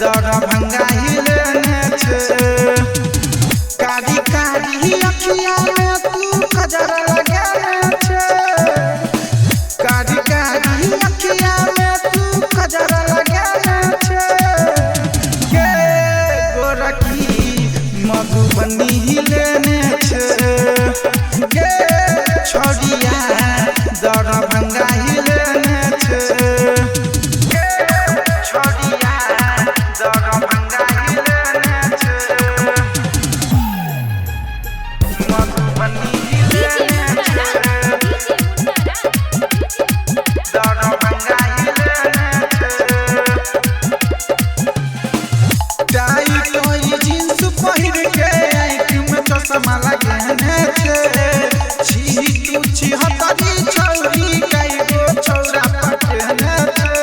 दरभंगा हिलेने छे कारी कारी अखिया में तू कजरा लगाने छे कारी कारी अखिया में तू कजरा लगाने छे के गोरखी मधुबनी हिलेने छे के छोड़िया दरभंगा हिलेने छे माला गहने छे छी छी हतरी छौरी कई गो छौरा पटने छे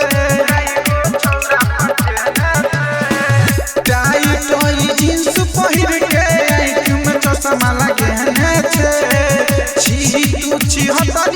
टाई टोई जींस पहिर के आंख में चश्मा लगे छे छी छी हतरी